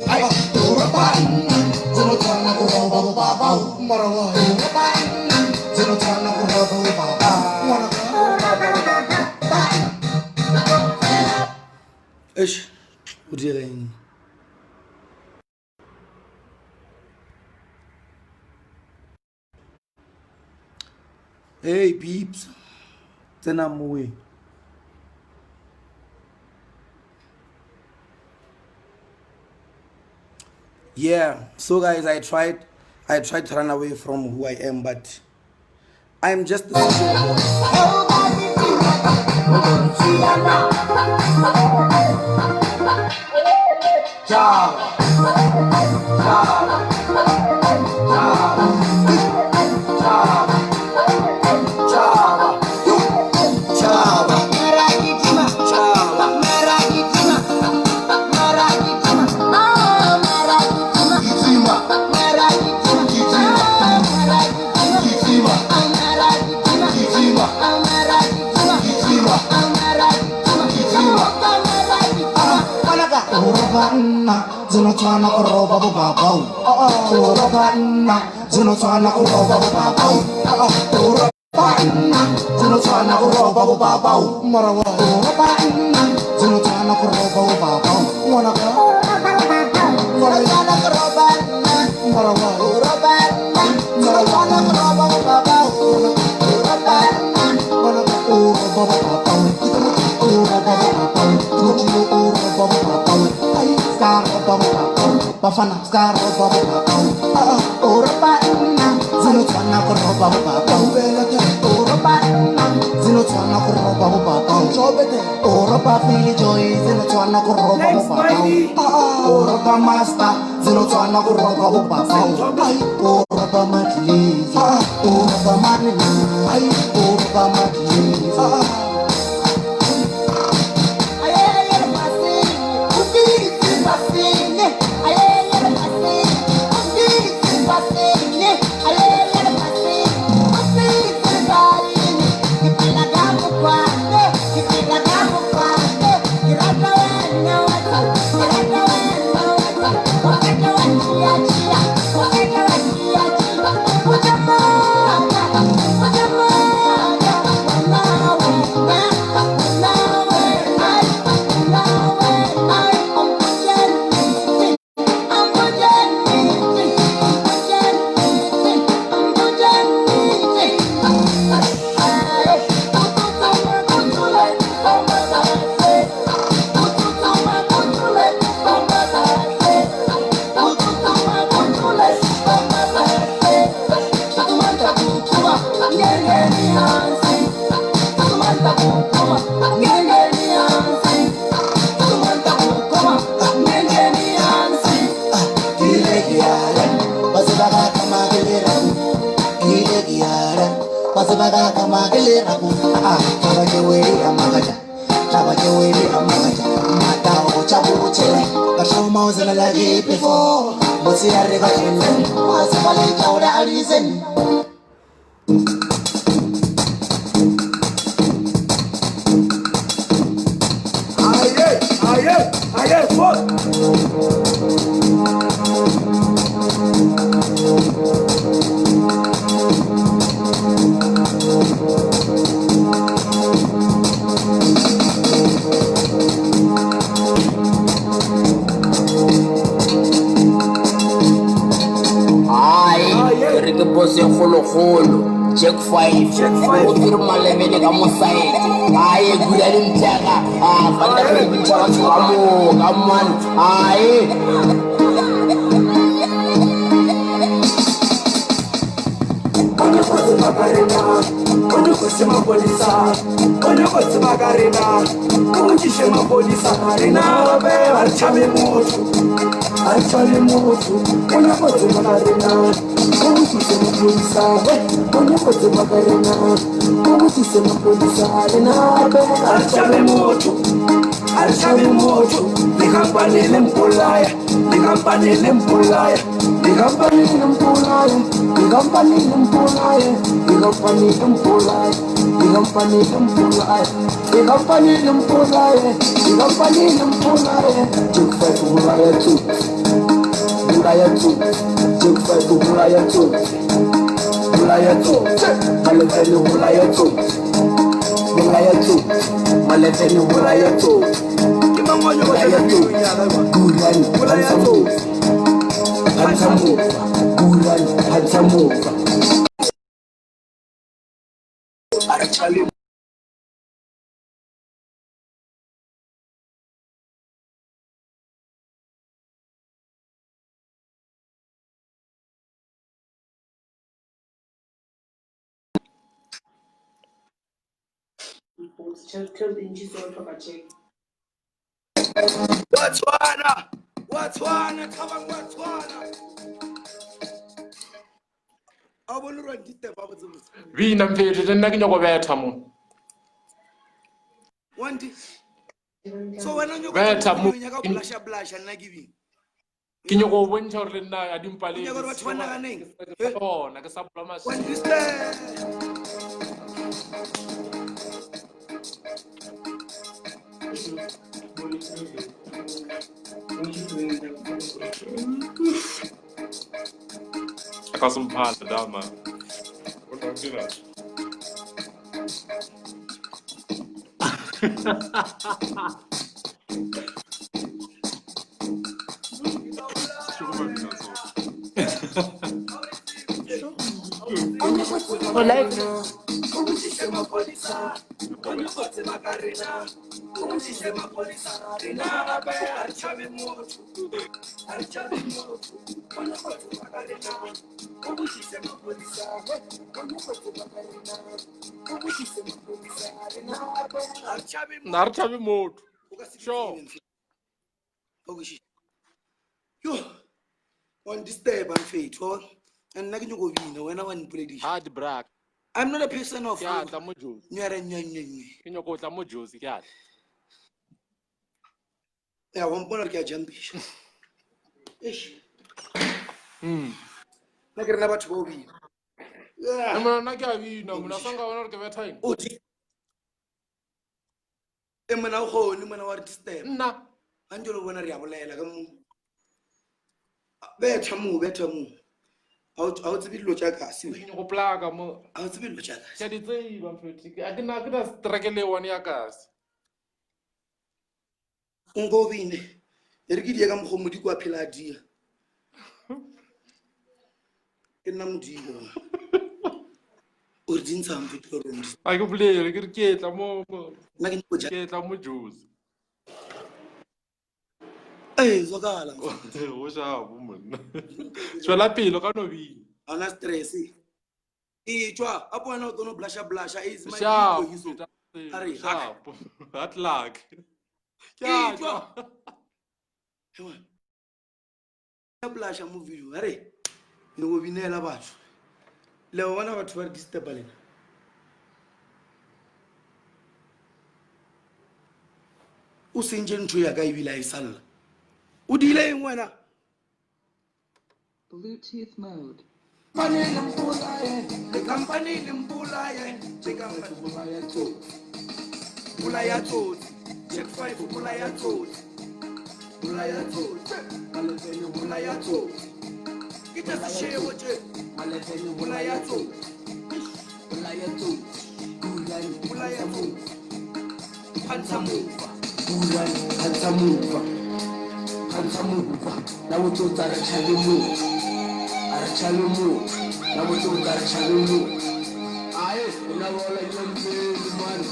Ay, urapan. Zinotana ko roba babaw. Marawa. Urapan. Zinotana ko roba babaw. Ish, what are you? Hey peeps, then I'm away. Yeah, so guys, I tried to run away from who I am, but I'm just a simple Zinotana ko roba babaw. Zinotana ko roba babaw. Zinotana ko roba babaw. Marawa. Zinotana ko roba babaw. Wana ka. Zinotana ko roba. Marawa. Zinotana ko roba babaw. Wana ka. Roba babaw. Bafana skaro baba Europa zinotwana ko roba baba Europa zinotwana ko roba baba Europa Philljooy zinotwana ko roba baba Europa master zinotwana ko roba baba Europa Maclizo Europa manina Europa Maclizo Check 5 Utir malemele ka mosai Aye gudali mtaka Fanda kwenye mchaka kamu Kaman Aye Kono kosi magarina Kono kosi mapolisa Kono kosi magarina Kono kishe mapolisa Rina be Archame mutu Archame mutu Kono kosi magarina Como se chama polícia? Como se magarena? Como se chama polícia? Archame mutu, archame mutu. The company lempolaya, the company lempolaya, the company lempolaya, the company lempolaya, the company lempolaya, the company lempolaya, the company lempolaya, the company lempolaya. Check 5 mulaya too. mulaya tsotsi Jack 5 mulaya tsotsi mulaya tsotsi malefeni mulaya tsotsi mulaya tsotsi malefeni mulaya tsotsi ke mangwanyo ba tla tsonya gurani mulaya tsotsi Hansamuva gurani Hansamuva arachali Watswana tabang watswana abone ro ndite ba botse Vina mfethu tena ke nyoko betha mo. wanti so wena nyoko Betha mo. nyaka blasha nna ke bi Ke nyoko bontsha hore nna ya dimpale. nyaka batho ba naganeng Bona ke sa bula mas. Ka simphala dama. Ona ngina. Narchavi mode. Sure. Yo, on this day, I'm faithful, and nothing you go in when I want to Hard brack. I'm not a person of Kya ta mo juice. yeah, Ke nyoko ta mo juice kya. one point of jumpish. Ish. Like never to be. Yeah. Emana na kya vina mona sanga wona ke betha ina. Oti. Emana ho ni mana wa disturb. Nna. Anjolo bona ri abolela ka mo. Betha mo. Out to be lochaka. Ke nyoko plaga mo. Out to be lochaka. Ke di tseba mfethu. Ke na strakele one ya kasi. Ungo bine. Erigidi ka mo modi kwa phela dia. Ke nna modilo. O dintsha mfetlo ro ndi. Ai go bolele ke re ke tla mo. Nna ke npoja. Ke tla mo juice. Zokala. O sha bo monna. Tswela pelo ka no bina. Ana stress. Tjwa a bona o tono blasha is my Sharp. ego hizo. Are Sharp. Hard luck. Tjwa. Ya blasha mo video are le go binela batho. Le bona batho ba disturb lena. O sentse ntho ya ka e bila e salla. O dile eng wena? Bluetooth mode. The company limbulaye, the company bulaya tsotsi, check 5 bulaya tsotsi, bulaya tsotsi, kita seshebo tje, bulaya tsotsi, bulaya tsotsi, Hansamuva, now we do that Arachalumu, now we do that Arachalumu. Aye, now all I man.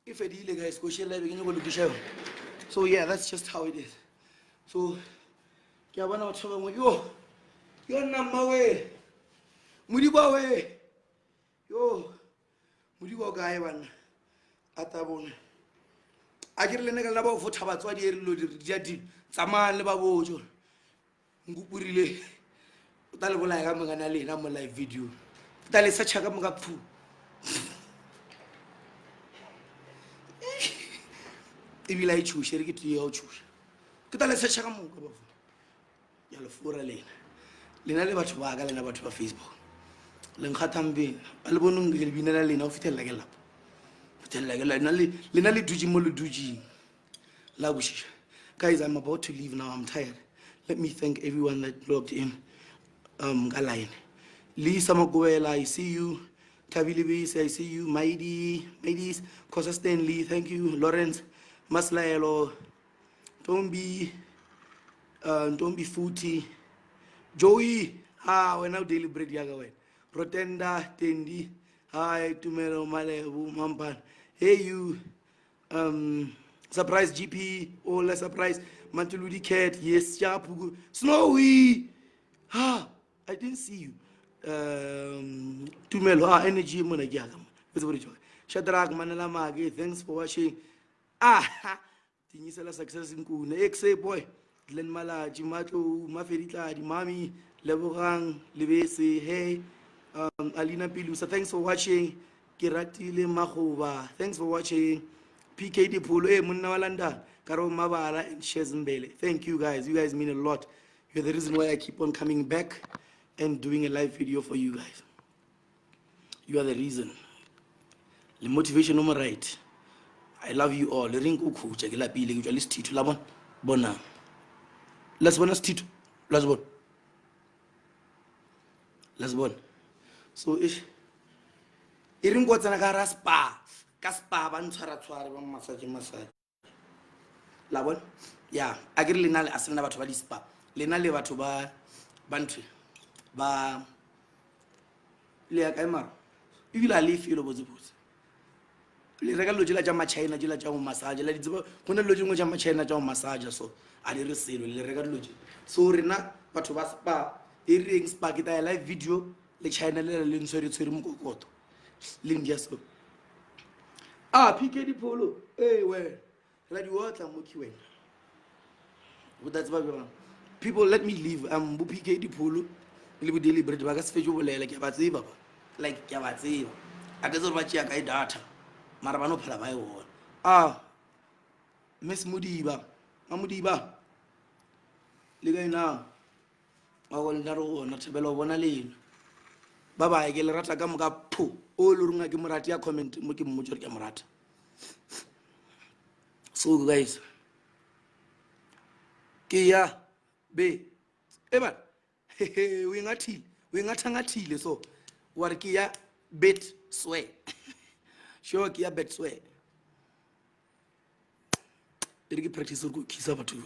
If I did guys, go share live again, go look show. So yeah, that's just how it is. So yeah, when I was talking with you, your number way, Mudiba way, yo modiko kae bana a tabone a ke re le neka le ba go fotha batswadi e re lo di di tsamaya le ba botso nkupurile o ta le bolaya ka mongana lena mo live video o ta le searcha ka moka phu ebile a itšhoše re ke tee ya go tšhoša ke ta le searcha ka moka bafo ya lefora lena le batho ba ka lena batho ba Facebook le nkgathampeng a le bonong ke lebinela lena o fithelela ke lapa fithelela ke lena le dutse mo le dutseng la bošiša. Guys, I'm about to leave now. I'm tired. Let me thank everyone that logged in. Line. Lisa Maguela, I see you. Tabili Base, I see you. Maidis, Kosa Stanley, thank you. Lawrence, Maslaelo, don't be footy. Joey, we're now daily bread yagawe. Rotenda, Tendi, hi, Tumero, Malebu, Mampan. Hey, you, surprise GP, Ola surprise, Mantuludi Cat, yes, Chapu, Snowy. I didn't see you. Tumelo, energy, Monagam. Shadrach, Manala Magi, thanks for watching. Tinisela success in Kune, exe boy. Glen Mala, Jimato, Maferita, Di Mami, Leborang, Livese, hey, Alina Pilusa, thanks for watching. Kirati Le Mahova, thanks for watching. PKD Polo, Munawalanda, Karo Mabara, and Shezimbele. Thank you guys. You guys mean a lot. You're the reason why I keep on coming back and doing a live video for you guys. You are the reason. The motivation on my right. I love you all. Let's bon. So ish. Iring go tsana ka raspa. Ka spa ba ntshwara ba massage. La bon? Yeah, a ke re lena le asena batho ba di spa. Lena le batho ba ntwe ba le ya kae mara. Ibila le feel botse. Le reka lo jela jama China jela jama massage la ditse go ne lo jengwe jama China jama massage so a le re selo le reka lo je. So rena batho ba spa e reng spa ke ta live video le China le ntshwere mokokoto. Le ndia so. PKD Polo. Hey, where? Like you what I'm okay when. But that's why people let me leave. I'm PKD Polo. Live deliberate bagas fejo like yabatsiba. Like yabatsiba. I guess what you got data. Marabano pala by one. Miss Mudiba. Mamudiba. Liga now. I will not below one lane. Baba, I get a rata gamuga poo. All Lunga Gimaratia comment Mukim Mujor Gamarata. So, guys, Kia be Eba, we not tea, so what Kia bet sway. Sure, Kia bet sway. Did you practice good kiss over to you?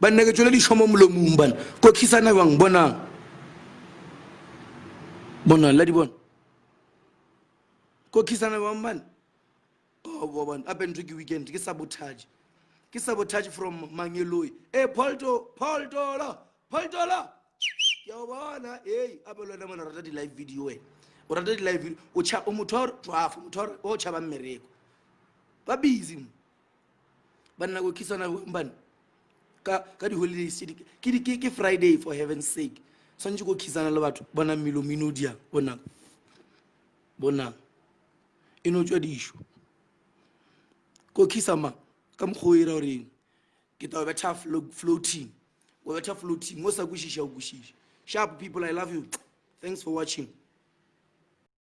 But negatively, Shomomulo Mumban, Kokisana Wang Bona. Bona, let it bon. Kokisana Wang man. Oh, up and tricky weekend. Get sabotage. Get sabotage from Mangeloy. Hey, Polto. Yawana, hey, Abelona already live video. Or already live video. Ocha Umutor, Motor, Ochaba Mereko. Babism. But now we kiss on a woman. Kadi holiday city. Kiki Friday for heaven's sake. Sanjugo Kisana Lovat, Bona Milo Minudia, Bona. You know the issue. Go Kisama, come hoira ring. Get our better floating. Or better floating. Most of Gushi. Sharp people, I love you. Thanks for watching.